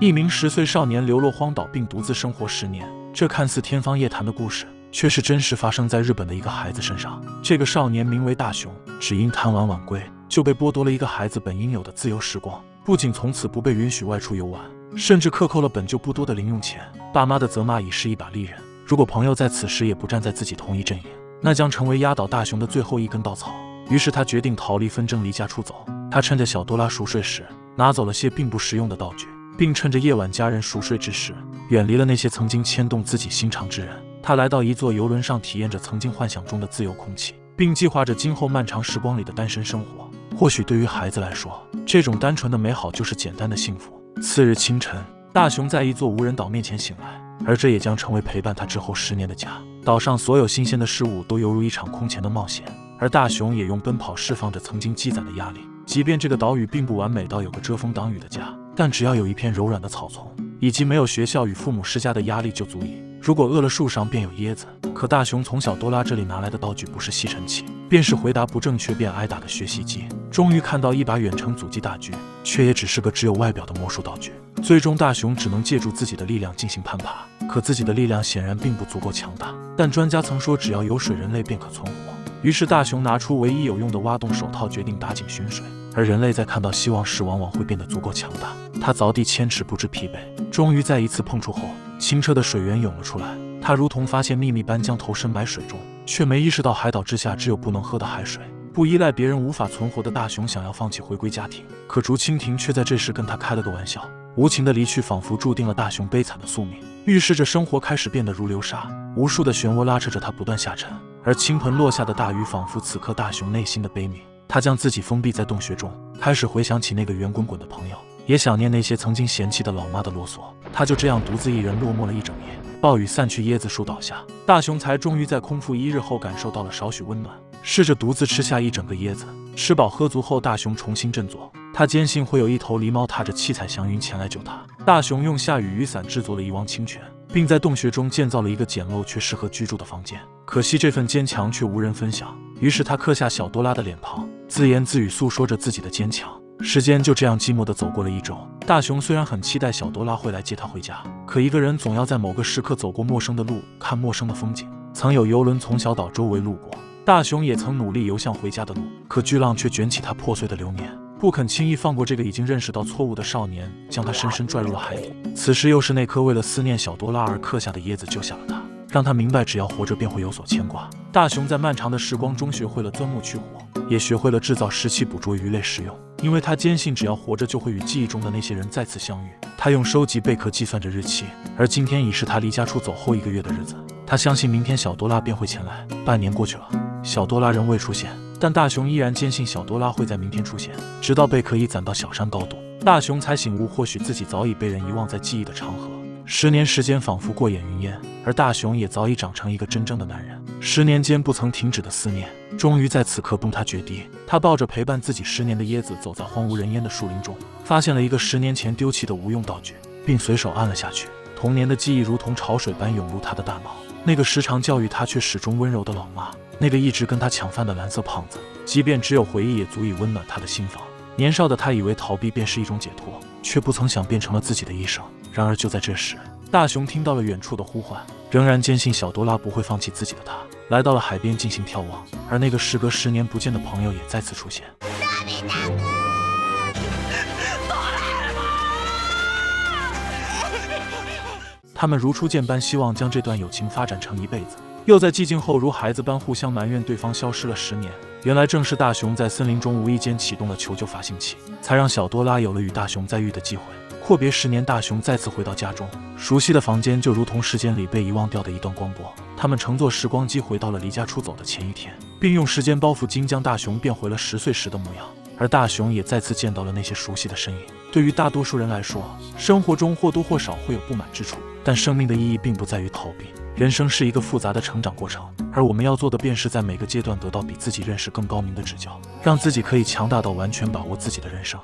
一名10岁少年流落荒岛并独自生活10年，这看似天方夜谭的故事，却是真实发生在日本的一个孩子身上。这个少年名为大雄，只因贪玩晚归，就被剥夺了一个孩子本应有的自由时光。不仅从此不被允许外出游玩，甚至克扣了本就不多的零用钱。爸妈的责骂已是一把利刃，如果朋友在此时也不站在自己同一阵营，那将成为压倒大雄的最后一根稻草。于是他决定逃离纷争，离家出走。他趁着小多拉熟睡时，拿走了些并不实用的道具，并趁着夜晚家人熟睡之时，远离了那些曾经牵动自己心肠之人。他来到一座游轮上，体验着曾经幻想中的自由空气，并计划着今后漫长时光里的单身生活。或许对于孩子来说，这种单纯的美好就是简单的幸福。次日清晨，大雄在一座无人岛面前醒来，而这也将成为陪伴他之后10年的家。岛上所有新鲜的事物都犹如一场空前的冒险，而大雄也用奔跑释放着曾经积攒的压力。即便这个岛屿并不完美到有个遮风挡雨的家，但只要有一片柔软的草丛，以及没有学校与父母施加的压力就足以。如果饿了，树上便有椰子。可大雄从小多拉这里拿来的道具不是吸尘器，便是回答不正确便挨打的学习机。终于看到一把远程阻击大狙，却也只是个只有外表的魔术道具。最终大雄只能借助自己的力量进行攀爬，可自己的力量显然并不足够强大。但专家曾说，只要有水，人类便可存活。于是大雄拿出唯一有用的挖洞手套，决定打井寻水。而人类在看到希望时，往往会变得足够强大。他凿地千尺不知疲惫，终于在一次碰触后，清澈的水源涌了出来。他如同发现秘密般将头伸埋水中，却没意识到海岛之下只有不能喝的海水。不依赖别人无法存活的大雄想要放弃回归家庭，可竹蜻蜓却在这时跟他开了个玩笑。无情的离去仿佛注定了大雄悲惨的宿命，预示着生活开始变得如流沙，无数的漩涡拉扯着他不断下沉。而倾盆落下的大雨仿佛此刻大雄内心的悲悯。他将自己封闭在洞穴中，开始回想起那个圆滚滚的朋友，也想念那些曾经嫌弃的老妈的啰嗦。他就这样独自一人落寞了一整夜。暴雨散去，椰子树倒下，大雄才终于在空腹1日后感受到了少许温暖，试着独自吃下一整个椰子。吃饱喝足后，大雄重新振作。他坚信会有一头狸猫踏着七彩祥云前来救他。大雄用下雨雨伞制作了一汪清泉，并在洞穴中建造了一个简陋却适合居住的房间。可惜这份坚强却无人分享，于是他刻下小多拉的脸庞，自言自语诉说着自己的坚强。时间就这样寂寞地走过了1周。大雄虽然很期待小多拉会来接他回家，可一个人总要在某个时刻走过陌生的路，看陌生的风景。曾有游轮从小岛周围路过，大雄也曾努力游向回家的路，可巨浪却卷起他破碎的流年，不肯轻易放过这个已经认识到错误的少年，将他深深拽入了海底。此时又是那颗为了思念小多拉而刻下的椰子救下了他，让他明白只要活着便会有所牵挂。大雄在漫长的时光中学会了钻木取火，也学会了制造石器捕捉鱼类食用，因为他坚信只要活着就会与记忆中的那些人再次相遇。他用收集贝壳计算着日期，而今天已是他离家出走后1个月的日子。他相信明天小多拉便会前来。半年过去了，小多拉仍未出现，但大雄依然坚信小多拉会在明天出现。直到贝壳已攒到小山高度，大雄才醒悟，或许自己早已被人遗忘在记忆的长河。10年时间仿佛过眼云烟，而大雄也早已长成一个真正的男人。10年间不曾停止的思念，终于在此刻崩塌决堤。他抱着陪伴自己10年的椰子，走在荒无人烟的树林中，发现了一个10年前丢弃的无用道具，并随手按了下去。童年的记忆如同潮水般涌入他的大脑，那个时常教育他却始终温柔的老妈，那个一直跟他抢饭的蓝色胖子，即便只有回忆也足以温暖他的心房。年少的他以为逃避便是一种解脱，却不曾想变成了自己的一生。然而就在这时，大雄听到了远处的呼唤，仍然坚信小多拉不会放弃自己的他，来到了海边进行眺望。而那个时隔10年不见的朋友也再次出现。他们如初见般希望将这段友情发展成一辈子，又在寂静后如孩子般互相埋怨对方消失了10年。原来正是大雄在森林中无意间启动了求救发信器，才让小多拉有了与大雄再遇的机会。阔别10年，大雄再次回到家中，熟悉的房间就如同时间里被遗忘掉的一段光波。他们乘坐时光机回到了离家出走的前一天，并用时间包袱精将大雄变回了10岁时的模样。而大雄也再次见到了那些熟悉的身影。对于大多数人来说，生活中或多或少会有不满之处，但生命的意义并不在于逃避。人生是一个复杂的成长过程，而我们要做的便是在每个阶段得到比自己认识更高明的指教，让自己可以强大到完全把握自己的人生。